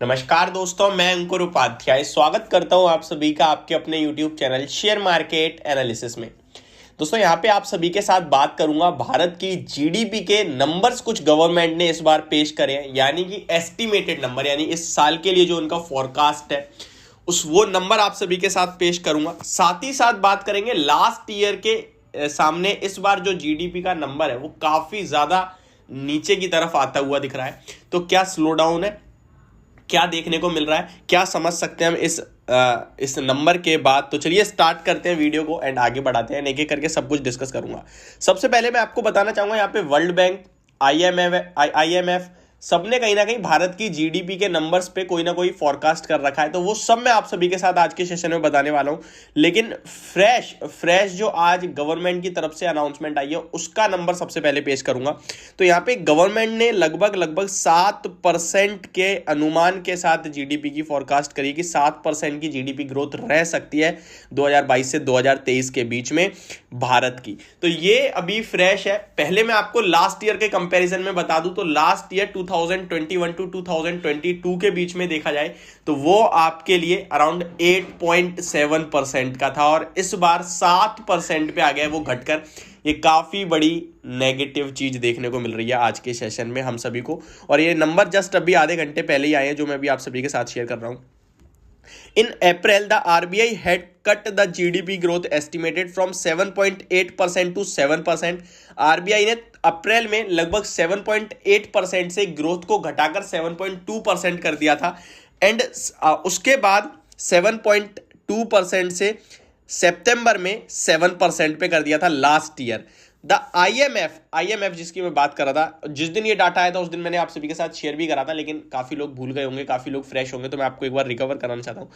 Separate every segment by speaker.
Speaker 1: नमस्कार दोस्तों, मैं अंकुर उपाध्याय स्वागत करता हूं आप सभी का आपके अपने YouTube channel share market analysis में। दोस्तों यहां पे आप सभी के साथ बात करूंगा भारत की जीडीपी के नंबर्स कुछ गवर्नमेंट ने इस बार पेश करे हैं, यानी कि एस्टिमेटेड नंबर, यानी इस साल के लिए जो उनका फोरकास्ट है वो नंबर आप सभी के साथ पेश करूंगा। साथ ही साथ बात करेंगे लास्ट ईयर के सामने इस बार जो जीडीपी का नंबर है वो काफी ज्यादा नीचे की तरफ आता हुआ दिख रहा है। तो क्या स्लो डाउन है, क्या देखने को मिल रहा है, क्या समझ सकते हैं हम इस नंबर के बाद। तो चलिए स्टार्ट करते हैं वीडियो को एंड आगे बढ़ाते हैं। एक एक करके सब कुछ डिस्कस करूंगा। सबसे पहले मैं आपको बताना चाहूंगा, यहाँ पे वर्ल्ड बैंक, आईएमएफ सबने कहीं ना कहीं भारत की जीडीपी के नंबर्स पे कोई ना कोई फोरकास्ट कर रखा है। तो वो सब मैं आप सभी के साथ आज के सेशन में बताने वाला हूं। लेकिन फ्रेश जो आज गवर्नमेंट की तरफ से अनाउंसमेंट आई है उसका नंबर सबसे पहले पेश करूंगा। तो यहाँ पे गवर्नमेंट ने लगभग 7% के अनुमान के साथ जीडीपी की फोरकास्ट करी कि 7% की जीडीपी ग्रोथ रह सकती है 2022 से 2023 के बीच में भारत की। तो ये अभी फ्रेश है। पहले मैं आपको लास्ट ईयर के कंपैरिजन में बता दूं तो लास्ट ईयर 2021 टू 2022 के बीच में देखा जाए तो वो आपके लिए अराउंड 8.7% का था और इस बार 7% पे आ गया है वो घटकर। ये काफी बड़ी नेगेटिव चीज देखने को मिल रही है आज के सेशन में हम सभी को, और ये नंबर जस्ट अभी आधे घंटे पहले ही आए हैं जो मैं भी आप सभी के साथ शेयर कर रहा हूं। In April, the RBI had cut the GDP growth estimated from 7.8% to 7%। RBI ने अप्रैल में लगभग 7.8% से ग्रोथ को घटाकर 7.2% कर दिया था एंड उसके बाद 7.2% से सितंबर में 7% पे कर दिया था लास्ट ईयर। द आईएमएफ जिसकी मैं बात कर रहा था, जिस दिन ये डाटा आया था उस दिन मैंने आप सभी के साथ शेयर भी करा था, लेकिन काफी लोग भूल गए होंगे, काफी लोग फ्रेश होंगे, तो मैं आपको एक बार रिकवर कराना चाहता हूं।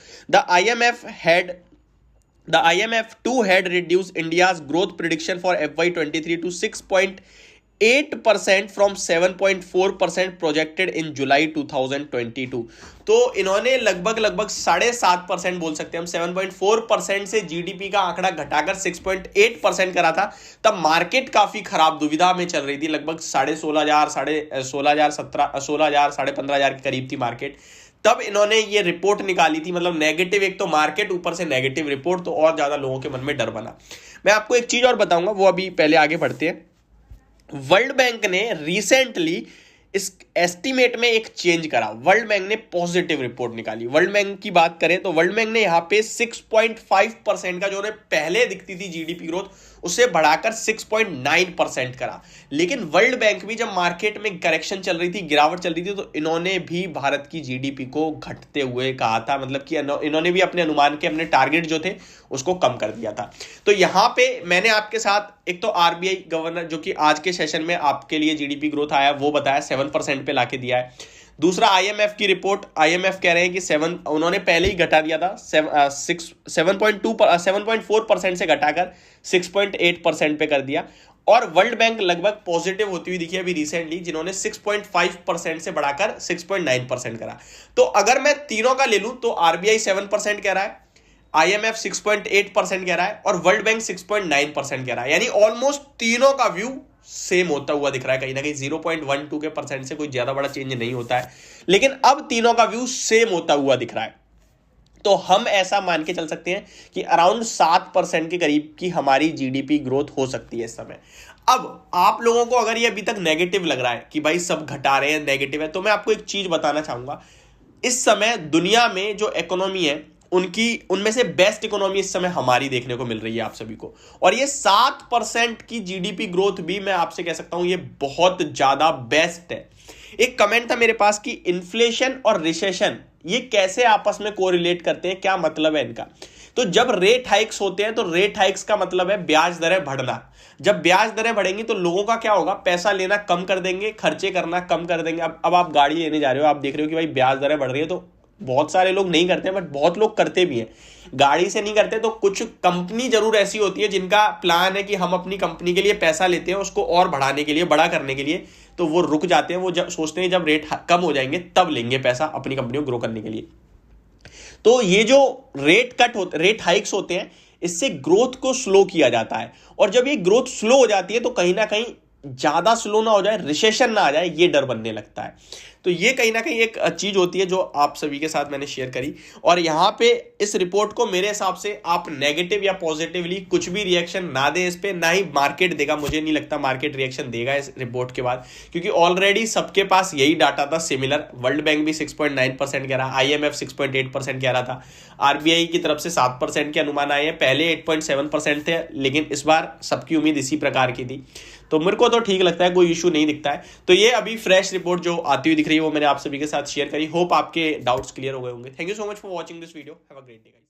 Speaker 1: The IMF too had reduced India's growth prediction for FY23 to 6.8% from 7.4% projected in July 2022। तो इन्होंने लगभग 7.5% बोल सकते हैं हम, 7.4% से जीडीपी का आंकड़ा घटाकर 6.8% करा था। तब मार्केट काफी खराब दुविधा में चल रही थी, लगभग 16,500 साढ़े 15,000 के करीब थी मार्केट। तब इन्होंने ये रिपोर्ट निकाली थी, मतलब नेगेटिव, एक तो मार्केट ऊपर से नेगेटिव रिपोर्ट, तो और ज्यादा लोगों के मन में डर बना। मैं आपको एक चीज और बताऊंगा, वो अभी पहले आगे बढ़ते हैं। वर्ल्ड बैंक ने रिसेंटली इस एस्टीमेट में एक चेंज करा। वर्ल्ड बैंक ने पॉजिटिव रिपोर्ट निकाली। वर्ल्ड बैंक की बात करें तो वर्ल्ड बैंक ने यहां पे 6.5% का जो उन्हें पहले दिखती थी जीडीपी ग्रोथ उसे बढ़ाकर 6.9% करा। लेकिन वर्ल्ड बैंक भी जब मार्केट में करेक्शन चल रही थी, गिरावट चल रही थी, तो इन्होंने भी भारत की जीडीपी को घटते हुए कहा था, मतलब कि इन्होंने भी अपने अनुमान के अपने टारगेट जो थे उसको कम कर दिया था। तो यहां पे मैंने आपके साथ एक तो आरबीआई गवर्नर जो कि आज के सेशन में आपके लिए जीडीपी ग्रोथ आया वो बताया, 7% पे लाके दिया है। दूसरा आईएमएफ की रिपोर्ट, आईएमएफ कह रहे हैं कि उन्होंने पहले ही घटा दिया था 7.4% से घटाकर 6.8% पे कर दिया। और वर्ल्ड बैंक लगभग पॉजिटिव होती हुई दिखी अभी रिसेंटली, जिन्होंने 6.5% से बढ़ाकर 6.9% करा। तो अगर मैं तीनों का ले लूं तो आरबीआई 7% कह रहा है, आईएमएफ 6.8% कह रहा है और वर्ल्ड बैंक 6.9% कह रहा है, यानी ऑलमोस्ट तीनों का व्यू सेम होता हुआ दिख रहा है। कहीं ना कहीं 0.12 के परसेंट से कोई ज्यादा बड़ा चेंज नहीं होता है, लेकिन अब तीनों का व्यू सेम होता हुआ दिख रहा है। तो हम ऐसा मान के चल सकते हैं कि अराउंड 7% के करीब की हमारी जीडीपी ग्रोथ हो सकती है इस समय। अब आप लोगों को अगर ये अभी तक नेगेटिव लग रहा है कि भाई सब घटा रहे हैं, नेगेटिव है, तो मैं आपको एक चीज बताना चाहूंगा। इस समय दुनिया में जो इकोनॉमी है उनमें से बेस्ट इकोनॉमी इस समय हमारी देखने को मिल रही है आप सभी को, और ये 7% की जीडीपी ग्रोथ भी मैं आपसे कह सकता हूं ये बहुत ज्यादा बेस्ट है। एक कमेंट था मेरे पास कि इन्फ्लेशन और रिसेशन ये कैसे आपस में कोरिलेट करते हैं, क्या मतलब है इनका। तो जब रेट हाइक्स होते हैं तो रेट हाइक्स का मतलब है ब्याज दरें बढ़ना। जब ब्याज दरें बढ़ेंगी तो लोगों का क्या होगा, पैसा लेना कम कर देंगे, खर्चे करना कम कर देंगे। अब आप गाड़ी लेने जा रहे हो, आप देख रहे हो कि भाई ब्याज दरें बढ़ रही है, तो बहुत सारे लोग नहीं करते बट बहुत लोग करते भी हैं। गाड़ी से नहीं करते तो कुछ कंपनी जरूर ऐसी होती है जिनका प्लान है कि हम अपनी कंपनी के लिए पैसा लेते हैं उसको और बढ़ाने के लिए, बड़ा करने के लिए, तो वो रुक जाते हैं। वो जब सोचते हैं जब रेट कम हो जाएंगे तब लेंगे पैसा अपनी कंपनी को ग्रो करने के लिए। तो ये जो रेट हाइक्स होते हैं इससे ग्रोथ को स्लो किया जाता है, और जब ये ग्रोथ स्लो हो जाती है तो कहीं ना कहीं ज्यादा स्लो ना हो जाए, रिसेशन ना आ जाए, ये डर बनने लगता है। तो ये कहीं ना कहीं एक चीज होती है जो आप सभी के साथ मैंने शेयर करी। और यहां पे इस रिपोर्ट को मेरे हिसाब से आप नेगेटिव या पॉजिटिवली कुछ भी रिएक्शन ना दें इस पे, ना ही मार्केट देगा। मुझे नहीं लगता मार्केट रिएक्शन देगा इस रिपोर्ट के बाद, क्योंकि ऑलरेडी सबके पास यही डाटा था सिमिलर। वर्ल्ड बैंक भी 6.9% कह रहा, IMF 6.8% कह रहा था, RBI की तरफ से 7% के अनुमान आए हैं। पहले 8.7% थे, लेकिन इस बार सबकी उम्मीद इसी प्रकार की थी। तो मेरे को तो ठीक लगता है, कोई इशू नहीं दिखता है। तो ये अभी फ्रेश रिपोर्ट जो आती हुई दिख रही है वो मैंने आप सभी के साथ शेयर करी। होप आपके डाउट्स क्लियर हो गए होंगे। Thank you so much for watching this video. Have a great day guys.